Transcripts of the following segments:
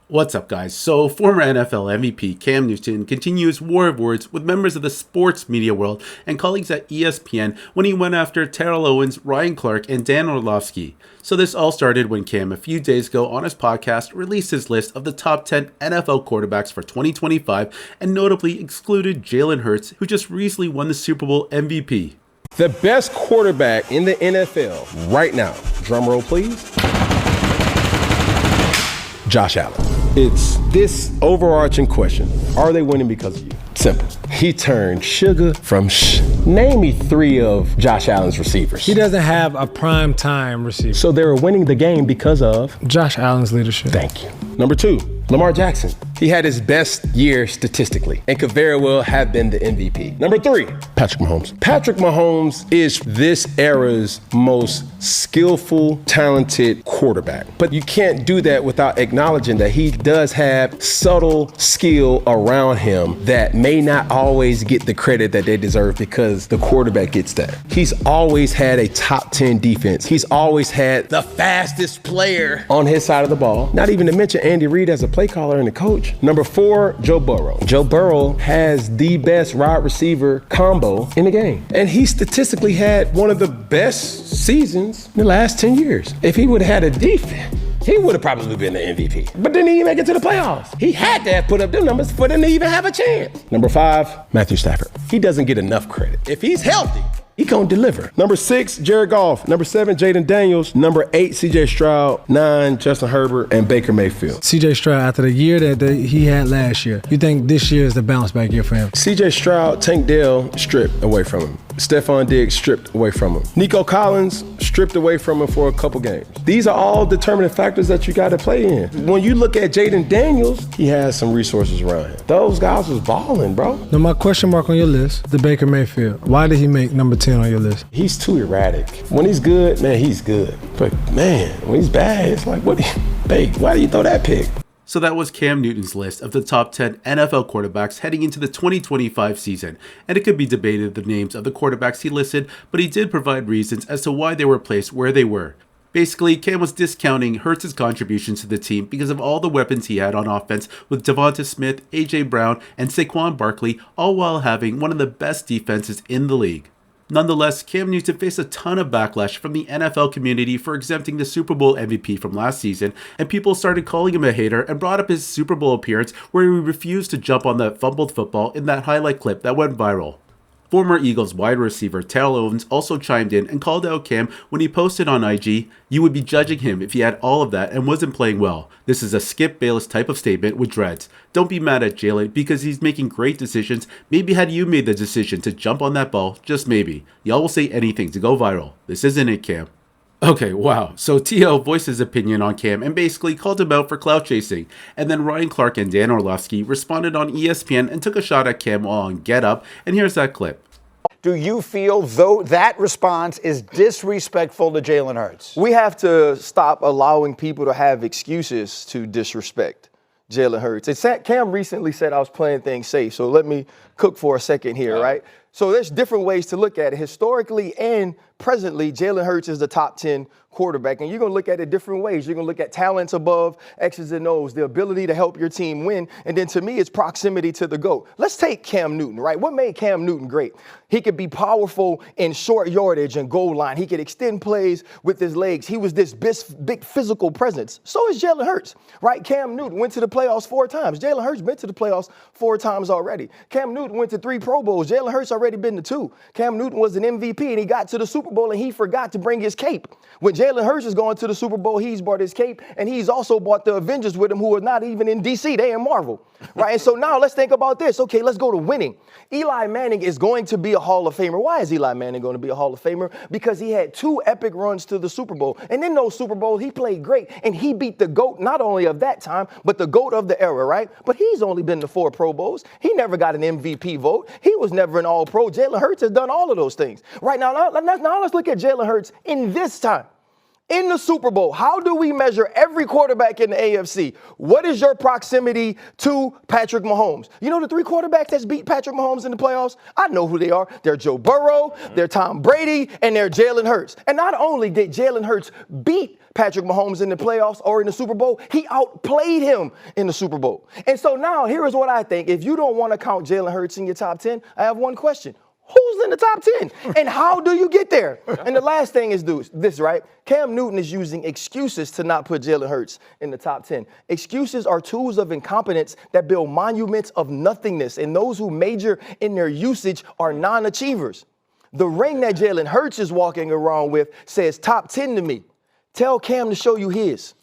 What's up, guys? So, former NFL MVP Cam Newton continues war of words with members of the sports media world and colleagues at ESPN when he went after Terrell Owens, Ryan Clark, and Dan Orlovsky. So this all started when Cam, a few days ago on his podcast, released his list of the top 10 NFL quarterbacks for 2025 and notably excluded Jalen Hurts, who just recently won the Super Bowl MVP. The best quarterback in the NFL right now, drumroll please, Josh Allen. It's this overarching question. Are they winning because of you? Simple. He turned sugar from Name me three of Josh Allen's receivers. He doesn't have a prime time receiver. So they were winning the game because of Josh Allen's leadership. Thank you. Number two, Lamar Jackson. He had his best year statistically and could very well have been the MVP. Number three, Patrick Mahomes. Patrick Mahomes is this era's most skillful, talented quarterback. But you can't do that without acknowledging that he does have subtle skill around him that may not always get the credit that they deserve because the quarterback gets that. He's always had a top 10 defense. He's always had the fastest player on his side of the ball. Not even to mention Andy Reid as a play caller and a coach. Number four, Joe Burrow. Joe Burrow has the best wide receiver combo in the game. And he statistically had one of the best seasons in the last 10 years. If he would have had a defense, he would have probably been the MVP. But didn't even make it to the playoffs. He had to have put up them numbers for them to even have a chance. Number five, Matthew Stafford. He doesn't get enough credit. If he's healthy, he gonna deliver. Number six, Jared Goff. Number seven, Jaden Daniels. Number eight, CJ Stroud. Nine, Justin Herbert and Baker Mayfield. CJ Stroud, after the year that he had last year, you think this year is the bounce back year for him? CJ Stroud, Tank Dell stripped away from him. Stephon Diggs stripped away from him. Nico Collins stripped away from him for a couple games. These are all determining factors that you got to play in. When you look at Jaden Daniels, he has some resources around him. Those guys was balling, bro. Now, my question mark on your list, the Baker Mayfield. Why did he make number 10 on your list? He's too erratic. When he's good, man, he's good. But, man, when he's bad, it's like, why do you throw that pick? So that was Cam Newton's list of the top 10 NFL quarterbacks heading into the 2025 season, and it could be debated the names of the quarterbacks he listed, but he did provide reasons as to why they were placed where they were. Basically, Cam was discounting Hurts' contributions to the team because of all the weapons he had on offense with Devonta Smith, A.J. Brown, and Saquon Barkley, all while having one of the best defenses in the league. Nonetheless, Cam Newton faced a ton of backlash from the NFL community for exempting the Super Bowl MVP from last season, and people started calling him a hater and brought up his Super Bowl appearance where he refused to jump on that fumbled football in that highlight clip that went viral. Former Eagles wide receiver Terrell Owens also chimed in and called out Cam when he posted on IG, "You would be judging him if he had all of that and wasn't playing well. This is a Skip Bayless type of statement with dreads. Don't be mad at Jalen because he's making great decisions. Maybe had you made the decision to jump on that ball, just maybe. Y'all will say anything to go viral. This isn't it, Cam." Okay, wow. So T.O. voiced his opinion on Cam and basically called him out for clout chasing. And then Ryan Clark and Dan Orlovsky responded on ESPN and took a shot at Cam on Get Up. And here's that clip. Do you feel though that response is disrespectful to Jalen Hurts? We have to stop allowing people to have excuses to disrespect Jalen Hurts. Cam recently said I was playing things safe, so let me cook for a second here, right? So there's different ways to look at it. Historically and presently, Jalen Hurts is the top 10 quarterback, and you're going to look at it different ways. You're going to look at talents above X's and O's, the ability to help your team win, and then to me, it's proximity to the GOAT. Let's take Cam Newton, right? What made Cam Newton great? He could be powerful in short yardage and goal line. He could extend plays with his legs. He was this big physical presence. So is Jalen Hurts, right? Cam Newton went to the playoffs 4 times. Jalen Hurts been to the playoffs 4 times already. Cam Newton went to 3 Pro Bowls. Jalen Hurts already been to 2. Cam Newton was an MVP, and he got to the Super Bowl, and he forgot to bring his cape. When Jalen Hurts is going to the Super Bowl, he's brought his cape, and he's also brought the Avengers with him, who are not even in D.C. They in Marvel, right? And so now let's think about this. Okay, let's go to winning. Eli Manning is going to be a Hall of Famer. Why is Eli Manning going to be a Hall of Famer? Because he had 2 epic runs to the Super Bowl. And in those Super Bowls, he played great, and he beat the GOAT not only of that time, but the GOAT of the era, right? But he's only been to 4 Pro Bowls. He never got an MVP vote. He was never an All-Pro. Jalen Hurts has done all of those things. Right now let's look at Jalen Hurts in this time. in the Super Bowl, how do we measure every quarterback in the AFC? What is your proximity to Patrick Mahomes? You know the 3 quarterbacks that's beat Patrick Mahomes in the playoffs? I know who they are. They're Joe Burrow, they're Tom Brady, and they're Jalen Hurts. And not only did Jalen Hurts beat Patrick Mahomes in the playoffs or in the Super Bowl, he outplayed him in the Super Bowl. And so now here is what I think. If you don't want to count Jalen Hurts in your top 10, I have one question. Who's in the top 10? And how do you get there? And the last thing is this, right? Cam Newton is using excuses to not put Jalen Hurts in the top 10. Excuses are tools of incompetence that build monuments of nothingness, and those who major in their usage are non-achievers. The ring that Jalen Hurts is walking around with says top 10 to me. Tell Cam to show you his.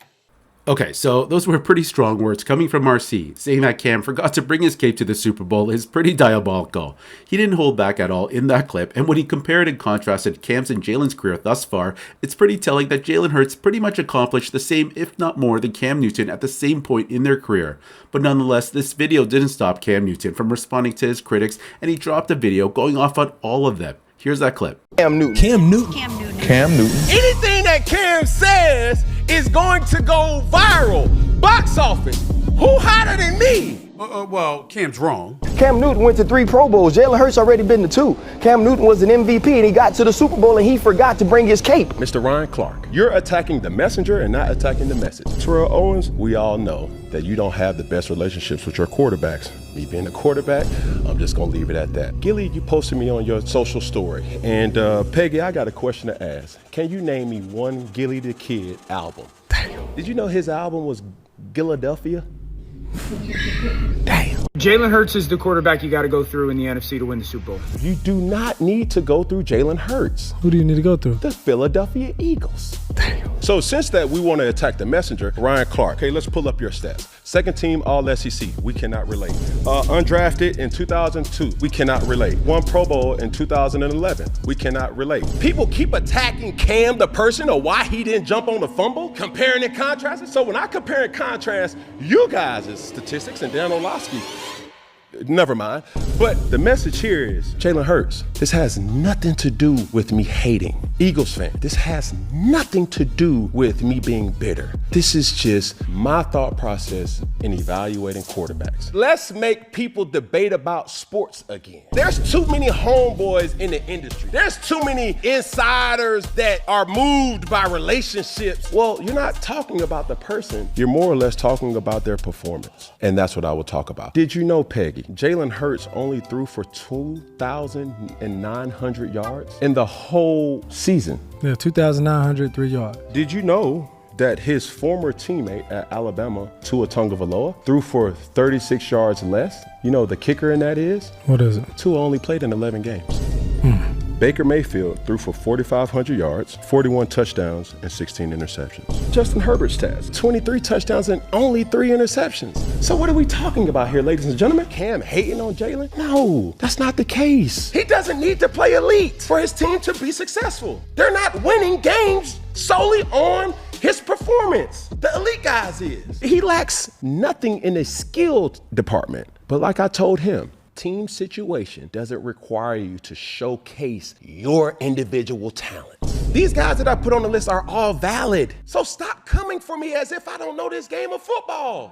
Okay, so those were pretty strong words coming from RC. Saying that Cam forgot to bring his cape to the Super Bowl is pretty diabolical. He didn't hold back at all in that clip, and when he compared and contrasted Cam's and Jalen's career thus far, it's pretty telling that Jalen Hurts pretty much accomplished the same, if not more, than Cam Newton at the same point in their career. But nonetheless, this video didn't stop Cam Newton from responding to his critics, and he dropped a video going off on all of them. Here's that clip. Cam Newton. Cam Newton. Cam Newton. Cam Newton. Anything that Cam says is going to go viral. Box office. Who hotter than me? Well, Cam's wrong. Cam Newton went to 3 Pro Bowls. Jalen Hurts already been to 2. Cam Newton was an MVP and he got to the Super Bowl and he forgot to bring his cape. Mr. Ryan Clark, you're attacking the messenger and not attacking the message. Terrell Owens, we all know that you don't have the best relationships with your quarterbacks. Me being a quarterback, I'm just going to leave it at that. Gilly, you posted me on your social story. And Peggy, I got a question to ask. Can you name me one Gilly the Kid album? Damn. Did you know his album was Philadelphia? Damn. Jalen Hurts is the quarterback you got to go through in the NFC to win the Super Bowl. You do not need to go through Jalen Hurts. Who do you need to go through? The Philadelphia Eagles. Damn. So since that we want to attack the messenger, Ryan Clark. Okay, let's pull up your stats. Second team All-SEC, we cannot relate. Undrafted in 2002, we cannot relate. 1 Pro Bowl in 2011, we cannot relate. People keep attacking Cam, the person, or why he didn't jump on the fumble, comparing and contrasting. So when I compare and contrast you guys' statistics and Dan Orlovsky, never mind. But the message here is, Jalen Hurts, this has nothing to do with me hating. Eagles fan, this has nothing to do with me being bitter. This is just my thought process in evaluating quarterbacks. Let's make people debate about sports again. There's too many homeboys in the industry. There's too many insiders that are moved by relationships. Well, you're not talking about the person. You're more or less talking about their performance. And that's what I will talk about. Did you know, Peggy, Jalen Hurts only threw for 2,900 yards in the whole season? Yeah, 2,903 yards. Did you know that his former teammate at Alabama, Tua Tagovailoa, threw for 36 yards less? You know the kicker in that is? What is it? Tua only played in 11 games. Baker Mayfield threw for 4,500 yards, 41 touchdowns, and 16 interceptions. Justin Herbert's stats, 23 touchdowns and only 3 interceptions. So what are we talking about here, ladies and gentlemen? Cam hating on Jalen? No, that's not the case. He doesn't need to play elite for his team to be successful. They're not winning games solely on his performance. The elite guys is. He lacks nothing in the skill department. But like I told him, team situation doesn't require you to showcase your individual talents. These guys that I put on the list are all valid. So stop coming for me as if I don't know this game of football.